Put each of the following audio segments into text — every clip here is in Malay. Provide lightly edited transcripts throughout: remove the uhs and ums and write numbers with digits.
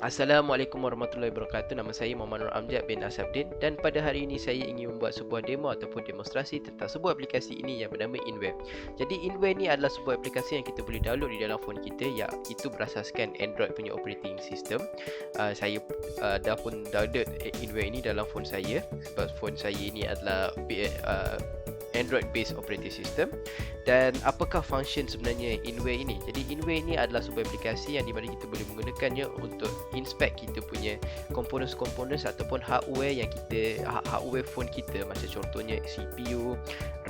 Assalamualaikum warahmatullahi wabarakatuh. Nama saya Muhammad Nur Amjad bin Asabdin dan pada hari ini saya ingin membuat sebuah demo ataupun demonstrasi tentang sebuah aplikasi ini yang bernama InWare. Jadi InWare ni adalah sebuah aplikasi yang kita boleh download di dalam phone kita, iaitu berasaskan Android punya operating system. Saya dah pun download InWare ini dalam phone saya sebab phone saya ini adalah Android based operating system. Dan apakah function sebenarnya InWare ini? Jadi InWare ini adalah sebuah aplikasi yang di mana kita boleh menggunakannya untuk inspect kita punya components ataupun hardware yang hardware phone kita, macam contohnya CPU,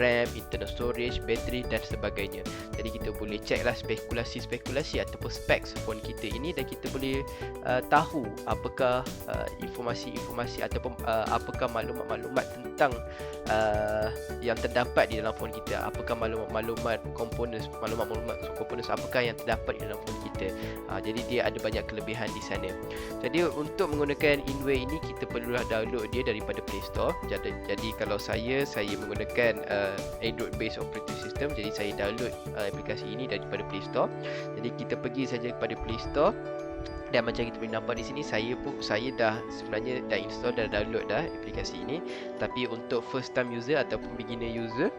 RAM, internal storage, bateri dan sebagainya. Jadi kita boleh check lah spekulasi ataupun specs phone kita ini dan kita boleh tahu apakah informasi-informasi ataupun apakah maklumat-maklumat tentang yang terdapat di dalam phone kita, apakah maklumat components apakah yang terdapat di dalam phone kita. Jadi dia ada banyak kelebihan di sana. Jadi untuk menggunakan InWare ini kita perlulah download dia daripada Play Store. Jadi kalau saya menggunakan Android based operating system, jadi saya download aplikasi ini daripada Play Store. Jadi kita pergi saja kepada Play Store. Dan macam kita boleh nampak di sini, saya sebenarnya dah install dan download dah aplikasi ini. Tapi untuk first time user ataupun beginner user,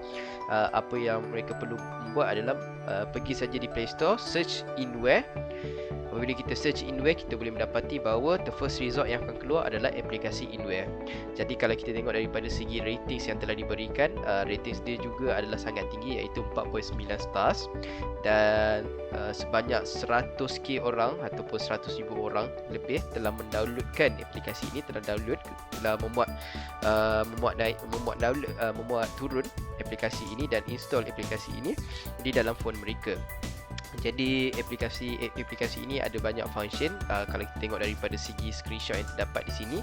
apa yang mereka perlu buat adalah pergi saja di Play Store, search InWare. Apabila kita search InWare, kita boleh mendapati bahawa the first result yang akan keluar adalah aplikasi InWare. Jadi kalau kita tengok daripada segi ratings yang telah diberikan, ratings dia juga adalah sangat tinggi, iaitu 4.9 stars. Dan sebanyak 100k orang ataupun 100,000 orang lebih telah mendownloadkan aplikasi ini, telah memuat turun aplikasi ini dan install aplikasi ini di dalam phone mereka. Jadi aplikasi ini ada banyak function. Kalau kita tengok daripada segi screenshot yang terdapat di sini,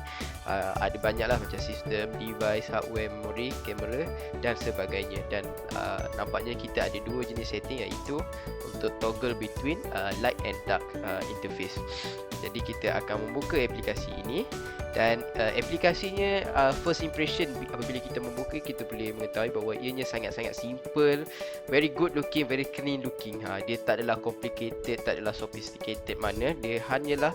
ada banyaklah macam sistem, device, hardware, memori, kamera dan sebagainya. Dan nampaknya kita ada dua jenis setting, iaitu untuk toggle between light and dark interface. Jadi kita akan membuka aplikasi ini dan aplikasinya first impression apabila kita membuka, kita boleh mengetahui bahawa ianya sangat-sangat simple, very good looking, very clean looking. Dia tak adalah complicated, tak adalah sophisticated mana. Dia hanyalah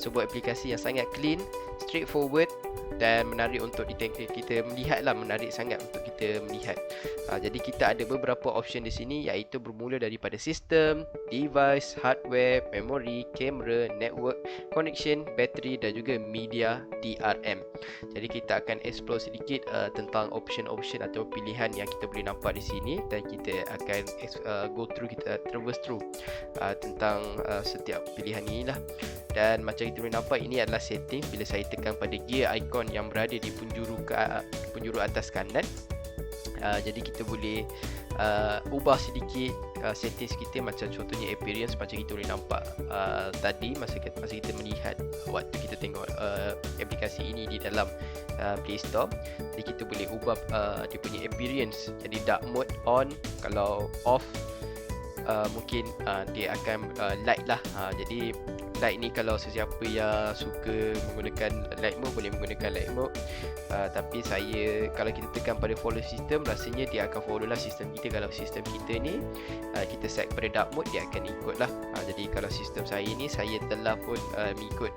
sebuah aplikasi yang sangat clean, straightforward dan menarik untuk kita melihat lah, menarik sangat untuk kita melihat. Jadi kita ada beberapa option di sini, iaitu bermula daripada sistem, device, hardware, memory, kamera, network, connection, bateri dan juga media DRM. Jadi kita akan explore sedikit tentang option-option atau pilihan yang kita boleh nampak di sini, dan kita akan kita traverse through tentang setiap pilihan ini lah. Dan macam kita boleh nampak, ini adalah setting. Bila saya tekan pada gear icon yang berada di penjuru atas kanan, jadi kita boleh ubah sedikit settings kita, macam contohnya appearance. Macam kita boleh nampak tadi masa kita melihat waktu kita tengok aplikasi ini di dalam Play Store. Jadi kita boleh ubah dia punya appearance. Jadi dark mode on, kalau off mungkin dia akan light lah. Jadi light ni kalau sesiapa yang suka menggunakan light mode boleh menggunakan light mode. Tapi kalau kita tekan pada follow system, rasanya dia akan follow lah sistem kita. Kalau sistem kita ni kita set pada dark mode, dia akan ikut lah. Jadi kalau sistem saya ni, saya telah pun mengikut,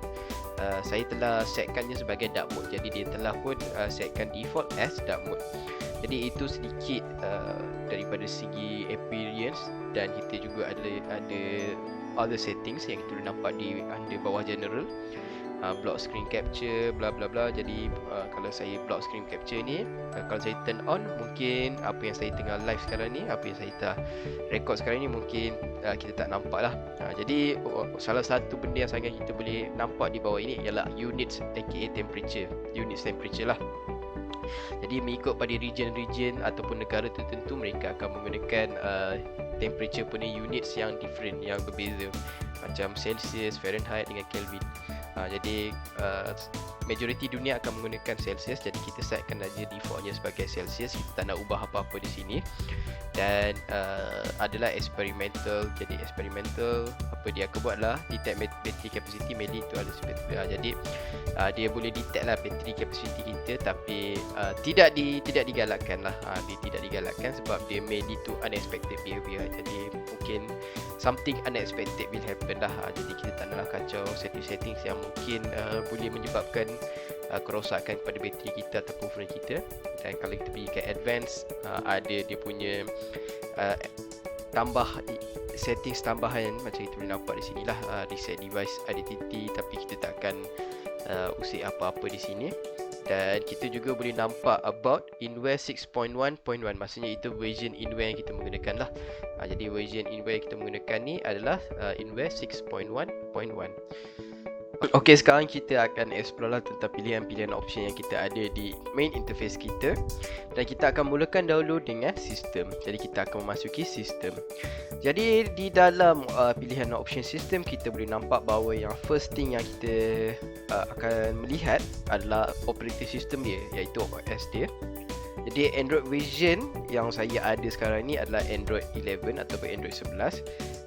saya telah setkannya sebagai dark mode. Jadi dia telah pun setkan default as dark mode. Jadi itu sedikit daripada segi appearance. Dan kita juga ada other settings yang kita boleh nampak di under bawah general, block screen capture, bla bla bla. Jadi kalau saya block screen capture ni, kalau saya turn on, mungkin apa yang saya tengah live sekarang ni, apa yang saya tengah record sekarang ni, mungkin kita tak nampak lah. Jadi salah satu benda yang sangat kita boleh nampak di bawah ini ialah units, aka units temperature lah. Jadi mengikut pada region ataupun negara tertentu, mereka akan menggunakan temperature punya units yang different, yang berbeza, macam Celsius, Fahrenheit dengan Kelvin. Jadi majoriti dunia akan menggunakan Celsius. Jadi kita setkan aja defaultnya sebagai Celsius. Kita tak nak ubah apa-apa di sini. Dan adalah experimental. Jadi experimental, apa dia akan buat lah, detect battery capacity, mainly itu ada seperti jadi dia boleh detect lah battery capacity kita, tapi tidak digalakkan lah. Dia tidak digalakkan sebab dia mainly to unexpected behavior. Jadi mungkin something unexpected will happen lah. Jadi kita tak naklah kacau settings yang mungkin boleh menyebabkan kerosakan pada bateri kita ataupun phone kita. Dan kalau kita pergi ke advance, ada dia punya settings tambahan macam kita boleh nampak di sini lah, reset device identity, tapi kita tak akan usik apa-apa di sini. Dan kita juga boleh nampak about Inware 6.1.1, maksudnya itu version Inware yang kita menggunakan lah. Jadi version Inware yang kita menggunakan ni adalah Inware 6.1.1. Okey, sekarang kita akan explore lah tentang pilihan-pilihan option yang kita ada di main interface kita. Dan kita akan mulakan dahulu dengan sistem. Jadi kita akan memasuki sistem. Jadi di dalam pilihan option sistem, kita boleh nampak bahawa yang first thing yang kita akan melihat adalah operating system dia, iaitu OS dia. Jadi Android version yang saya ada sekarang ni adalah Android 11 ataupun Android 11.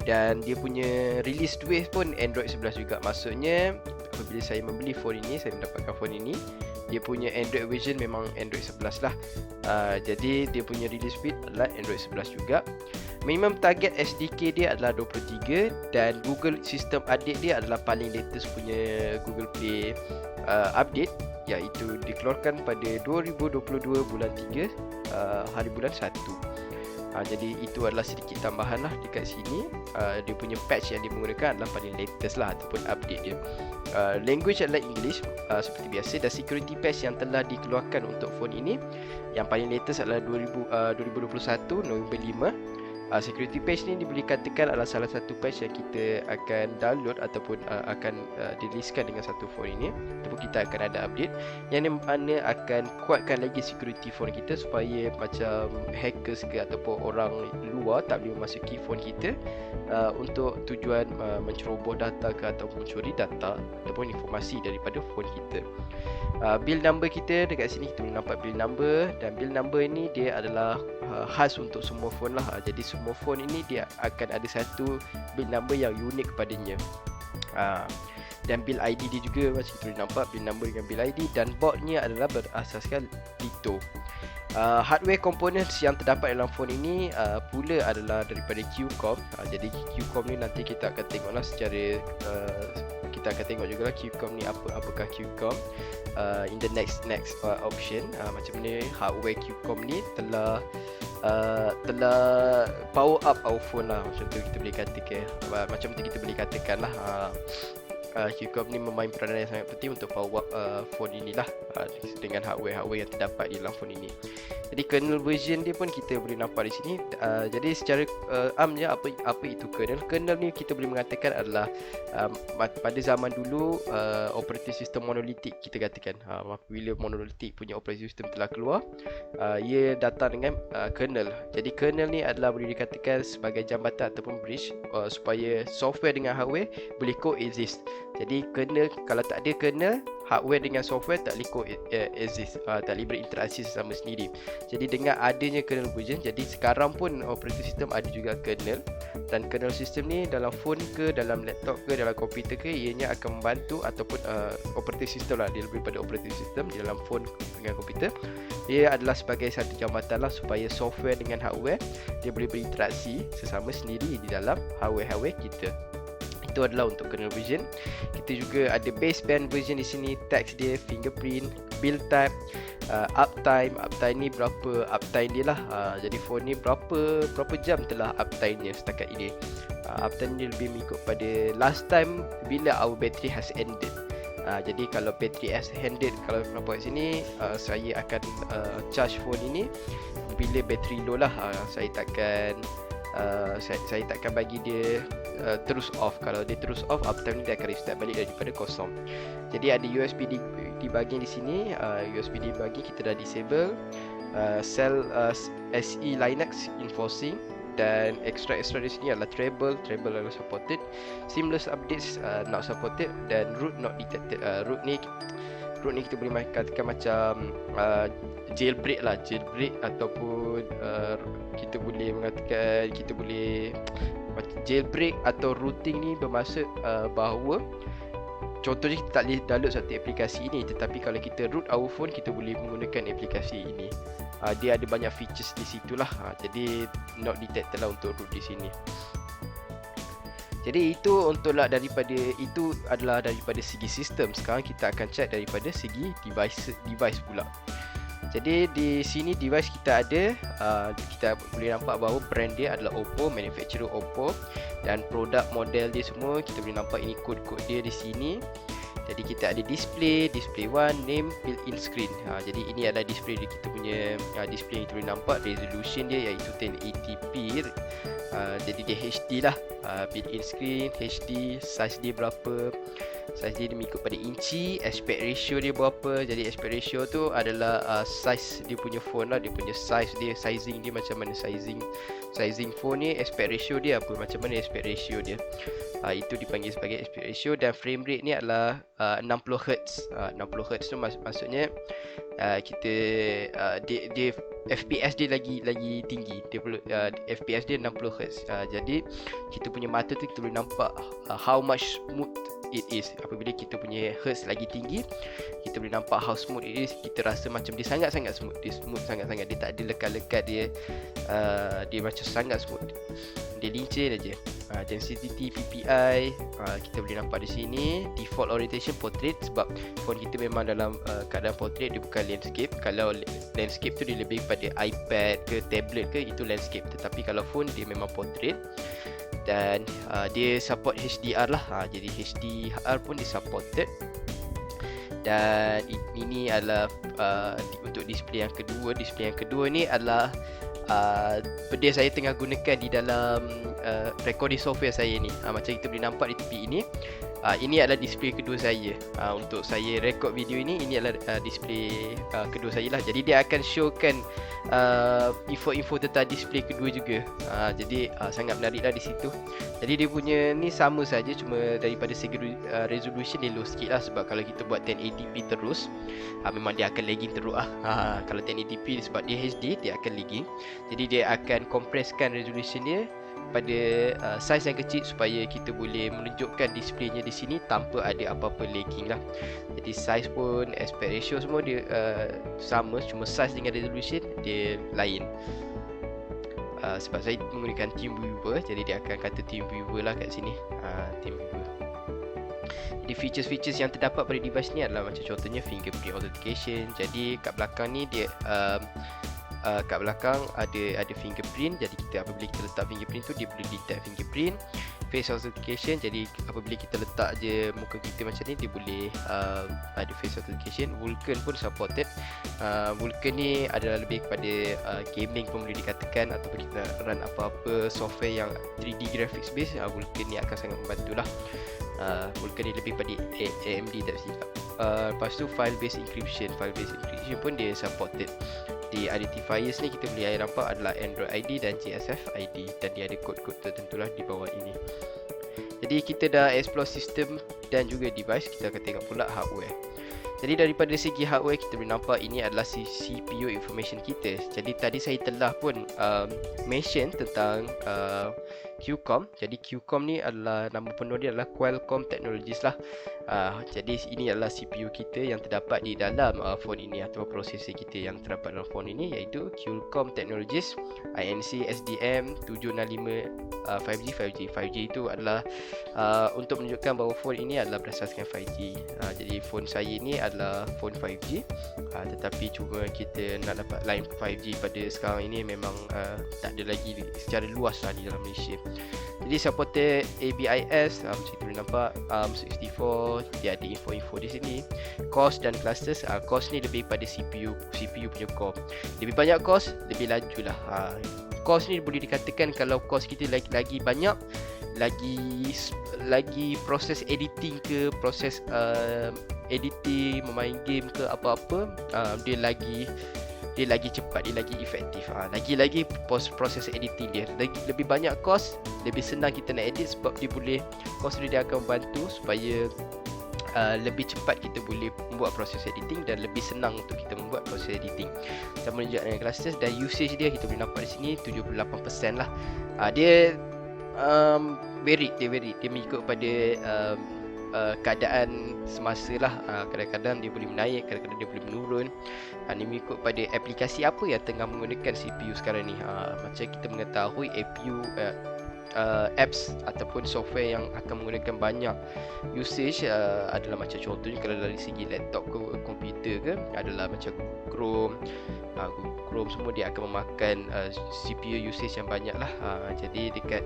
Dan dia punya release date pun Android 11 juga. Maksudnya apabila saya membeli phone ini, saya mendapatkan phone ini, dia punya Android version memang Android 11 lah. Jadi dia punya release date adalah Android 11 juga. Minimum target SDK dia adalah 23. Dan Google sistem update dia adalah paling latest punya Google Play update, iaitu dikeluarkan pada 2022 bulan 3 hari bulan 1. Jadi itu adalah sedikit tambahan lah dekat sini. Dia punya patch yang dia menggunakan adalah paling latest lah ataupun update dia. Language adalah English seperti biasa. Dan security patch yang telah dikeluarkan untuk phone ini, yang paling latest adalah 2021 November 5. Security patch ni boleh katakan adalah salah satu patch yang kita akan download ataupun akan diriliskan dengan satu phone ini. Ataupun kita akan ada update yang mana akan kuatkan lagi security phone kita, supaya macam hackers ke ataupun orang luar tak boleh memasuki phone kita untuk tujuan menceroboh data ke ataupun mencuri data ataupun informasi daripada phone kita. Build number kita dekat sini, kita boleh nampak build number. Dan build number ini dia adalah khas untuk semua phone lah. Jadi semua phone ini dia akan ada satu build number yang unik kepadanya. Dan build ID dia juga macam kita boleh nampak, build number dengan build ID. Dan boardnya adalah berasaskan Lito. Hardware components yang terdapat dalam phone ini pula adalah daripada QCOM. Jadi QCOM ni nanti kita akan tengoklah secara kita akan tengok juga lah QCOM ni apakah QCOM in the next option. Macam mana hardware QCOM ni telah power up our phone lah, macam tu kita boleh katakan. Macam tu kita boleh katakan lah. QCOM ni memain peranan yang sangat penting untuk power up phone inilah dengan hardware yang terdapat di dalam phone ini. Jadi kernel version dia pun kita boleh nampak di sini. Jadi secara amnya apa itu kernel? Kernel ni kita boleh mengatakan adalah pada zaman dulu operating system monolitik, kita katakan. Bila monolitik punya operating system telah keluar, ia datang dengan kernel. Jadi kernel ni adalah boleh dikatakan sebagai jambatan ataupun bridge supaya software dengan hardware boleh coexist. Jadi kernel, kalau tak ada kernel, hardware dengan software tak boleh coexist, tak boleh berinteraksi sesama sendiri. Jadi dengan adanya kernel version, jadi sekarang pun operating system ada juga kernel. Dan kernel system ni dalam phone ke, dalam laptop ke, dalam komputer ke, ianya akan membantu ataupun operating system lah, dia lebih pada operating system di dalam phone dengan komputer. Ia adalah sebagai satu jambatan lah supaya software dengan hardware dia boleh berinteraksi sesama sendiri di dalam hardware kita. Itu adalah untuk kernel version. Kita juga ada baseband version di sini, text dia, fingerprint, build type, uptime. Uptime ni berapa uptime dia lah. Jadi phone ni berapa jam telah uptime nya setakat ini. Uptime ni lebih mengikut pada last time bila our battery has ended. Jadi kalau battery has ended, kalau nampak kat sini, saya akan charge phone ini bila battery low lah. Saya takkan bagi dia terus off. Kalau dia terus off, uptime ni dia akan restart balik daripada kosong. Jadi ada USB debuging di sini. USB debuging kita dah disable. Cell SE Linux enforcing. Dan extra di sini adalah treble adalah supported. Seamless updates not supported. Dan root not detected. Root ni kita boleh katakan macam jailbreak lah, ataupun kita boleh mengatakan jailbreak atau rooting ni bermaksud bahawa contohnya kita tak boleh download satu aplikasi ini, tetapi kalau kita root our phone, kita boleh menggunakan aplikasi ini. Dia ada banyak features di situlah. Jadi not detected lah untuk root di sini. Jadi itu untuklah itu adalah daripada segi sistem. Sekarang kita akan check daripada segi device pula. Jadi di sini device kita ada, kita boleh nampak bahawa brand dia adalah Oppo, manufacturer Oppo, dan produk model dia semua kita boleh nampak ini kod-kod dia di sini. Jadi kita ada display 1, name, built-in screen. Jadi ini adalah display dia, kita punya display yang kita boleh nampak resolution dia iaitu 1080p. Jadi dia HD lah, built-in screen, HD, size dia berapa. Size dia mengikut pada inci, aspect ratio dia berapa. Jadi aspect ratio tu adalah size dia punya phone lah, dia punya size dia, sizing dia macam mana, sizing phone ni, aspect ratio dia apa, macam mana aspect ratio dia. Itu dipanggil sebagai aspect ratio. Dan frame rate ni adalah 60Hz. 60Hz tu maksudnya kita dia FPS dia lagi tinggi. Dia perlu FPS dia 60Hz. Jadi kita punya mata tu kita boleh nampak how much smooth it is. Apabila kita punya hertz lagi tinggi, kita boleh nampak how smooth it is. Kita rasa macam dia sangat-sangat smooth. Dia smooth sangat-sangat. Dia tak ada lekat-lekat dia. Dia macam sangat smooth. Dia lincin aja. Density PPI kita boleh nampak di sini. Default orientation portrait, sebab phone kita memang dalam keadaan portrait, dia bukan landscape. Kalau landscape tu dia lebih pada iPad ke tablet ke, itu landscape. Tetapi kalau phone dia memang portrait. Dan dia support HDR lah. Jadi HDR pun dia supported. Dan ini adalah untuk display yang kedua. Display yang kedua ni adalah benda saya tengah gunakan di dalam recording software saya ni. Macam kita boleh nampak di tepi ini. Ini adalah display kedua saya. Untuk saya record video ini adalah display kedua saya lah. Jadi dia akan showkan info-info tentang display kedua juga. Jadi sangat menarik lah di situ. Jadi dia punya ni sama saja, cuma daripada segi resolution dia low sikit lah. Sebab kalau kita buat 1080p terus, memang dia akan lagging teruk lah. Kalau 1080p sebab dia HD, dia akan lagging. Jadi dia akan compresskan resolution dia pada size yang kecil supaya kita boleh menunjukkan displaynya di sini tanpa ada apa-apa lagging lah. Jadi size pun, aspect ratio semua dia sama, cuma size dengan resolution dia lain. Sebab saya menggunakan TeamViewer, jadi dia akan kata TeamViewer lah kat sini. TeamViewer. Jadi features-features yang terdapat pada device ni adalah macam contohnya fingerprint authentication. Jadi kat belakang ni dia kat belakang ada fingerprint. Jadi apabila kita letak fingerprint tu, dia boleh detect fingerprint. Face authentication, jadi apabila kita letak je muka kita macam ni, dia boleh ada face authentication. Vulkan pun supported. Vulkan ni adalah lebih kepada gaming pun boleh dikatakan, ataupun kita run apa-apa software yang 3D graphics based, Vulkan ni akan sangat membantulah. Vulkan ni lebih pada AMD tak silap. Lepas tu file based encryption pun dia supported. Di identifiers ni kita boleh nampak adalah Android ID dan GSF ID, dan dia ada kod-kod tertentulah di bawah ini. Jadi kita dah explore sistem dan juga device, kita akan tengok pula hardware. Jadi daripada segi hardware kita boleh nampak ini adalah CPU information kita. Jadi tadi saya telah pun mention tentang QCOM. Jadi QCOM ni adalah nama penuh dia adalah Qualcomm Technologies lah. Jadi ini adalah CPU kita yang terdapat di dalam phone ini, atau prosesor kita yang terdapat dalam phone ini, iaitu Qualcomm Technologies INC SDM 765 5G. 5G itu adalah untuk menunjukkan bahawa phone ini adalah berasaskan 5G. Jadi phone saya ini adalah phone 5G, tetapi cuma kita nak dapat line 5G pada sekarang ini memang tak ada lagi secara luas lah di dalam Malaysia. Jadi supported ABIS, macam kita boleh nampak, ARM64, dia ada info-info di sini. Cores dan clusters, cores ni lebih pada CPU punya core. Lebih banyak cores, lebih laju lah. Cores ni boleh dikatakan kalau cores kita lagi banyak, lagi proses editing ke, proses editing, memain game ke apa-apa, dia lagi cepat, dia lagi efektif. Lagi proses editing dia lebih banyak cost, lebih senang kita nak edit, sebab dia akan membantu supaya lebih cepat kita boleh membuat proses editing, dan lebih senang untuk kita membuat proses editing. Sama juga dengan clusters dan usage dia, kita boleh nampak di sini 78% lah. Dia varied, dia mengikut pada keadaan semasa lah. Kadang-kadang dia boleh menaik, kadang-kadang dia boleh menurun. Ini mengikut pada aplikasi apa yang tengah menggunakan CPU sekarang ni. Macam kita mengetahui apps ataupun software yang akan menggunakan banyak usage adalah macam contohnya kalau dari segi laptop ke komputer ke adalah macam Chrome. Google Chrome semua dia akan memakan CPU usage yang banyak lah. Jadi dekat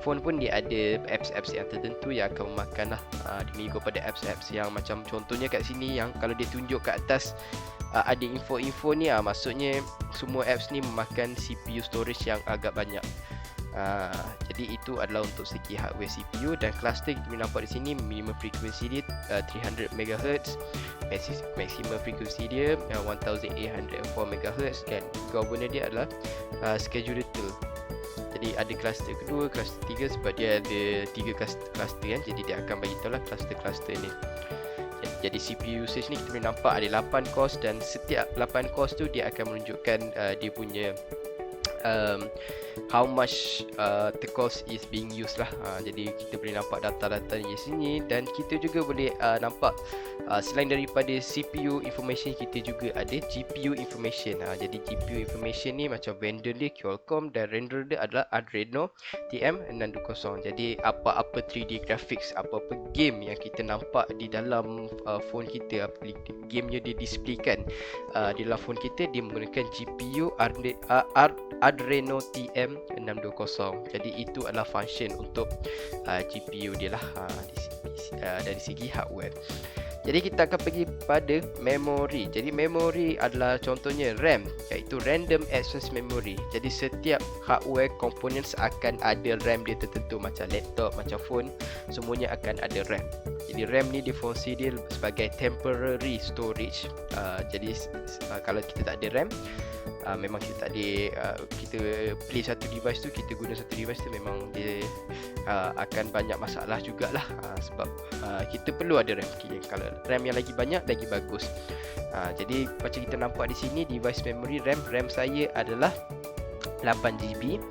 phone pun dia ada apps-apps yang tertentu yang akan memakan lah. Dia mengikut pada apps-apps yang macam contohnya kat sini yang kalau dia tunjuk kat atas ada info-info ni, maksudnya semua apps ni memakan CPU storage yang agak banyak. Jadi itu adalah untuk segi hardware CPU, dan cluster kita boleh nampak di sini minimum frequency dia 300 MHz, maximum frequency dia 1804 MHz, dan governor dia adalah scheduler tool. Jadi ada cluster kedua, cluster tiga, sebab dia ada 3 cluster kan, jadi dia akan bagi tahu lah cluster ni. Jadi CPU usage ni kita boleh nampak ada 8 cores, dan setiap 8 cores tu dia akan menunjukkan dia punya how much the cost is being used lah. Jadi kita boleh nampak data-data di sini, dan kita juga boleh nampak selain daripada CPU information, kita juga ada GPU information. Jadi GPU information ni macam vendor dia Qualcomm, dan renderer dia adalah Adreno TM620. Jadi apa-apa 3D graphics, apa-apa game yang kita nampak di dalam phone kita, gamenya dia displaykan di dalam phone kita, dia menggunakan GPU Adreno TM620. Jadi itu adalah function untuk GPU dia lah dari segi hardware. Jadi kita akan pergi pada memori. Jadi memori adalah contohnya RAM, iaitu Random Access Memory. Jadi setiap hardware components akan ada RAM dia tertentu, macam laptop, macam phone, semuanya akan ada RAM. Jadi RAM ni difungsi dia sebagai temporary storage. Jadi kalau kita tak ada RAM, memang kita tak ada, kita play satu device tu, kita guna satu device tu, memang dia akan banyak masalah jugalah. Sebab kita perlu ada RAM. Kalau RAM yang lagi banyak, lagi bagus. Jadi macam kita nampak di sini, device memory RAM saya adalah 8GB.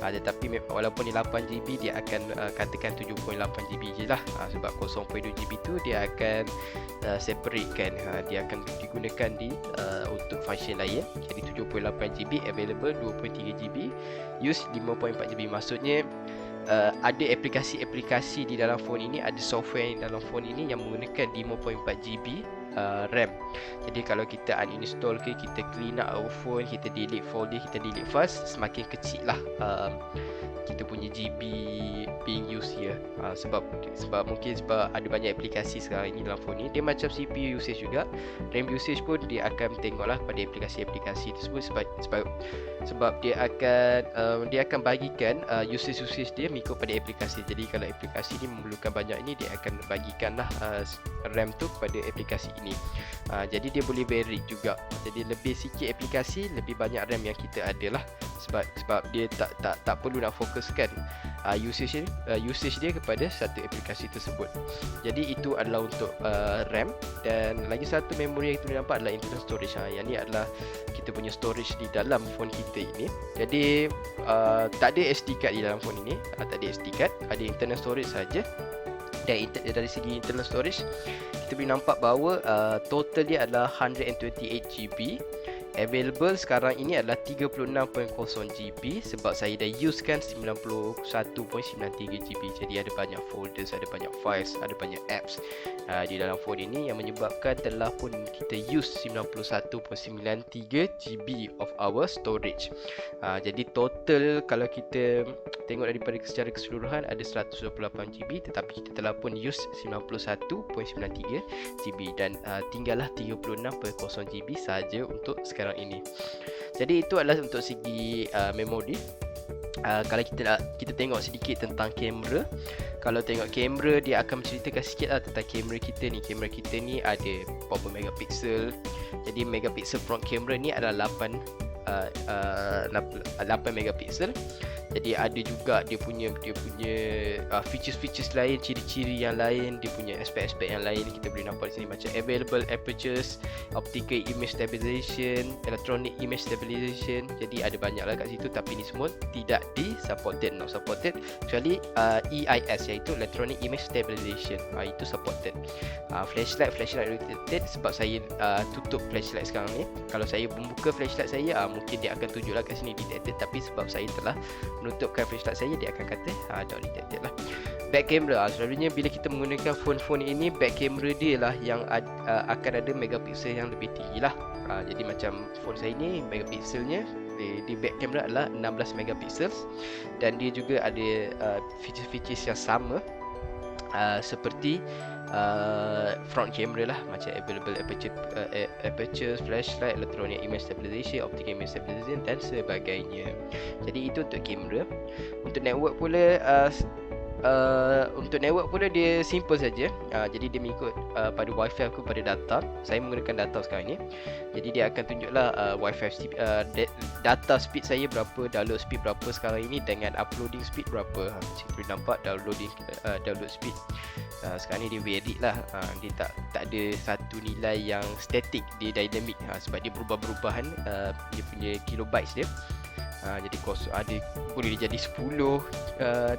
Tetapi walaupun ni 8GB, dia akan katakan 7.8GB je lah. Sebab 0.2GB tu dia akan separatekan, dia akan digunakan untuk function lain. Jadi 7.8GB available, 2.3GB use, 5.4GB. Maksudnya ada aplikasi-aplikasi di dalam phone ini, ada software di dalam phone ini yang menggunakan 5.4GB RAM. Jadi kalau kita uninstall ke, kita clean up our phone, kita delete folder, kita delete files, semakin kecil lah kita punya GB being used here. Sebab ada banyak aplikasi sekarang ini dalam phone ni. Dia macam CPU usage juga, RAM usage pun dia akan tengoklah pada aplikasi-aplikasi tersebut, sebab dia akan bagikan usage dia mengikut pada aplikasi. Jadi kalau aplikasi ni memerlukan banyak ini, dia akan bagikanlah RAM tu kepada aplikasi ini. Jadi dia boleh vary juga. Jadi lebih sikit aplikasi, lebih banyak RAM yang kita ada lah. Sebab dia tak perlu nak fokuskan usage dia kepada satu aplikasi tersebut. Jadi itu adalah untuk RAM. Dan lagi satu memori yang kita boleh nampak adalah internal storage. Yang ni adalah kita punya storage di dalam phone kita ini. Jadi tak ada SD card di dalam phone ini. Tak ada SD card, ada internal storage saja. Dan dari segi internal storage, kita boleh nampak bahawa total dia adalah 128GB. Available sekarang ini adalah 36.0GB, sebab saya dah use kan 91.93GB. Jadi ada banyak folders, ada banyak files, ada banyak apps di dalam phone ini, yang menyebabkan telah pun kita use 91.93GB of our storage. Jadi total kalau kita tengok daripada secara keseluruhan ada 128GB, tetapi kita telah pun use 91.93GB, dan tinggallah 36.0GB saja untuk sekarang ini. Jadi itu adalah untuk segi memori. Kalau kita tengok sedikit tentang kamera. Kalau tengok kamera, dia akan menceritakan sikit lah tentang kamera kita ni. Kamera kita ni ada berapa megapiksel. Jadi megapiksel front camera ni adalah 8 megapiksel. Jadi ada juga dia punya features lain, ciri-ciri yang lain, dia punya aspek-aspek yang lain kita boleh nampak di sini, macam available apertures, optical image stabilization, electronic image stabilization. Jadi ada banyak lah kat situ, tapi ni semua tidak not supported kecuali EIS, iaitu electronic image stabilization. Itu supported. Flashlight rotated, sebab saya tutup flashlight sekarang ni. Kalau saya membuka flashlight saya, mungkin dia akan tunjuklah kat sini detected, tapi sebab saya telah menutupkan flashlight saya, dia akan kata not detected lah. Back camera, selalunya bila kita menggunakan phone ini, back camera dia lah yang akan ada megapixel yang lebih tinggi lah. Jadi macam phone saya ni, megapixelnya di back camera adalah 16 megapixel, dan dia juga ada features-features yang sama seperti front camera lah, macam available aperture, flashlight, electronic image stabilization, optical image stabilization dan sebagainya. Jadi itu untuk kamera. Untuk network pula, dia simple saja. Jadi dia mengikut pada wifi aku pada data. Saya menggunakan data sekarang ni. Jadi dia akan tunjuklah wifi data speed saya berapa, download speed berapa sekarang ini, dengan uploading speed berapa. Macam boleh nampak download speed sekarang ni dia varied lah. Dia tak ada satu nilai yang static, dia dynamic sebab dia berubah-berubahan dia punya kilobytes dia. Jadi ada boleh jadi 10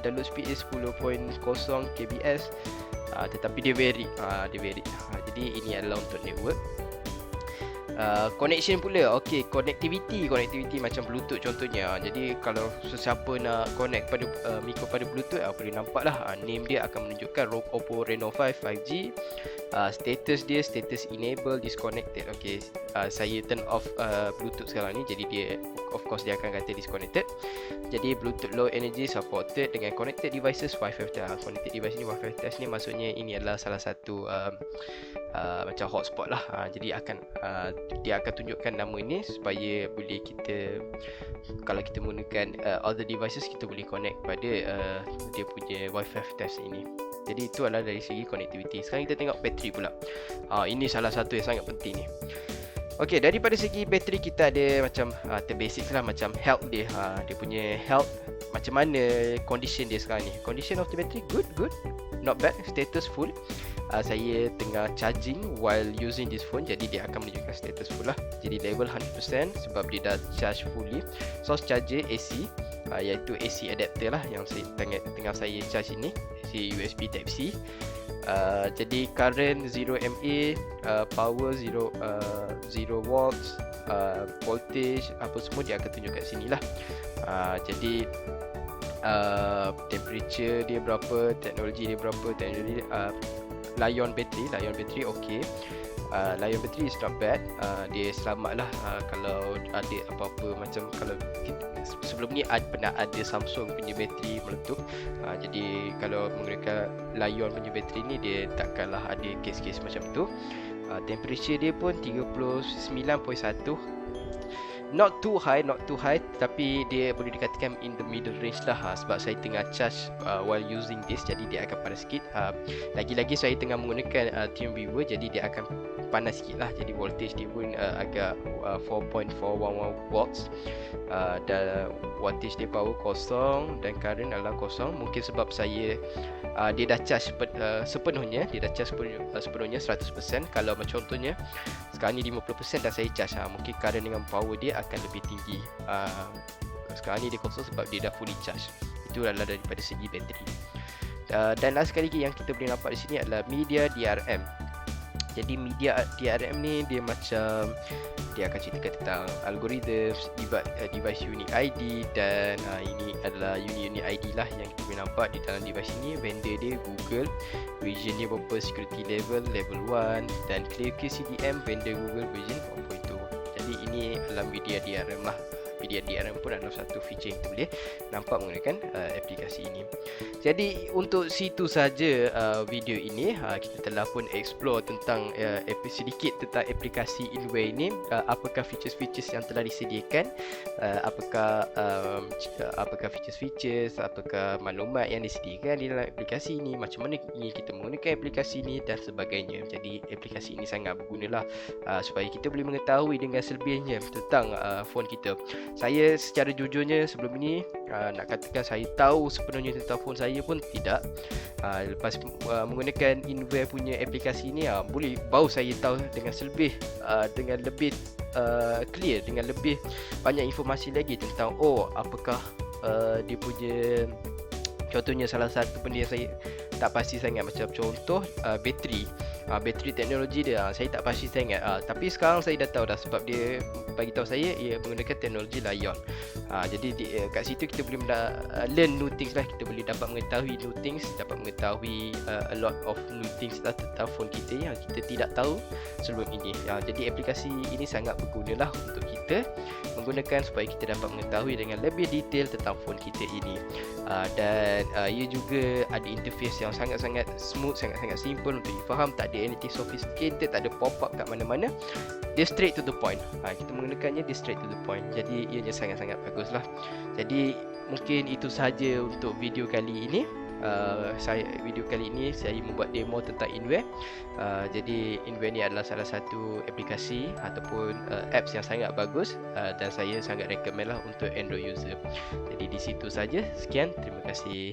download speed dia 10.0 kbs, tetapi dia vary. Jadi ini adalah untuk network. Connection pula, okey, connectivity macam Bluetooth contohnya. Jadi kalau sesiapa nak connect pada micro pada Bluetooth, boleh nampak lah name dia akan menunjukkan Oppo Reno 5 5G. Status dia, status enable, disconnected. Okey, saya turn off Bluetooth sekarang ni, jadi dia of course dia akan kata disconnected. Jadi Bluetooth low energy supported dengan connected devices Wi-Fi test. Connected device ni Wi-Fi test ni maksudnya ini adalah salah satu macam hotspot lah. Jadi dia akan tunjukkan nama ini supaya boleh kita, kalau kita menggunakan other devices, kita boleh connect pada dia punya Wi-Fi test ini. Jadi itu adalah dari segi connectivity. Sekarang kita tengok bateri pula. Ini salah satu yang sangat penting ni. Okey, daripada segi bateri kita ada macam terbasic lah, macam health dia. Dia punya health, macam mana condition dia sekarang ni. Condition of the battery good, not bad, status full. Saya tengah charging while using this phone, jadi dia akan menunjukkan status full lah. Jadi level 100% sebab dia dah charge fully. Source charger AC, iaitu AC adapter lah yang tengah saya charge ini, AC USB Type C. Jadi current 0 mA, power 0 volts, voltage apa semua dia akan tunjuk kat sini lah. Jadi temperature dia berapa, teknologi dia berapa, Lion battery okey. Lion battery is not bad. Dia selamat lah kalau ada apa-apa, macam kalau sebelum ni pernah ada Samsung punya bateri meletup. Jadi kalau menggunakan Lion punya bateri ni, dia takkanlah ada kes-kes macam tu. Temperature dia pun 39.1. Not too high, tapi dia boleh dikatakan in the middle range lah. Sebab saya tengah charge while using this, jadi dia akan panas sikit. Lagi-lagi saya tengah menggunakan TeamViewer, jadi dia akan panas sikit lah. Jadi voltage dia pun agak 4.411 volts. Dan wattage dia power kosong dan current adalah kosong. Mungkin sebab saya dia dah charge sepenuhnya, 100%. Kalau macam contohnya sekarang ni 50% dah saya charge, mungkin current dengan power dia akan lebih tinggi. Sekarang ni dia kosong sebab dia dah fully charge. Itu adalah daripada segi bateri. Dan last sekali lagi yang kita boleh nampak di sini adalah media DRM. Jadi media DRM ni dia macam, dia akan ceritakan tentang algorithms, device unique ID, dan ini adalah unique ID lah yang kita boleh nampak di dalam device ini. Vendor dia Google, version dia berapa, security level 1, dan ClearQ CDM vendor Google version 1.2. Jadi ini adalah media DRM lah. Media DRM pun adalah satu feature yang kita boleh nampak menggunakan aplikasi ini. Jadi untuk situ saja video ini, kita telah pun explore tentang sedikit tentang aplikasi Inware ini. Apakah features-features yang telah disediakan, apakah features-features, apakah maklumat yang disediakan di dalam aplikasi ini, macam mana ingin kita menggunakan aplikasi ini dan sebagainya. Jadi aplikasi ini sangat berguna lah supaya kita boleh mengetahui dengan selebihnya tentang phone kita. Saya secara jujurnya sebelum ini nak katakan saya tahu sepenuhnya tentang phone saya pun tidak. Lepas menggunakan Inware punya aplikasi ni, baru saya tahu dengan lebih clear, dengan lebih banyak informasi lagi tentang apakah dia punya, contohnya salah satu benda yang saya tak pasti sangat, macam contoh bateri. Bateri teknologi dia saya tak pasti sangat, tapi sekarang saya dah tahu dah, sebab dia bagi tahu saya ia menggunakan teknologi Lion. Jadi kat situ kita boleh learn new things lah, kita boleh dapat mengetahui new things, dapat mengetahui a lot of new things lah tentang phone kita yang kita tidak tahu sebelum ini. Jadi aplikasi ini sangat berguna lah untuk kita menggunakan supaya kita dapat mengetahui dengan lebih detail tentang phone kita ini. Dan ia juga ada interface yang sangat-sangat smooth, sangat-sangat simple untuk difaham, tak ada anything sophisticated, tak ada pop-up kat mana-mana. Dia straight to the point. Kita menggunakannya dia straight to the point. Jadi ianya sangat-sangat bagus lah. Jadi mungkin itu sahaja untuk video kali ini. Video kali ini saya membuat demo tentang Inware. Jadi Inware ni adalah salah satu aplikasi ataupun apps yang sangat bagus, dan saya sangat recommend lah untuk Android user. Jadi di situ saja. Sekian, terima kasih.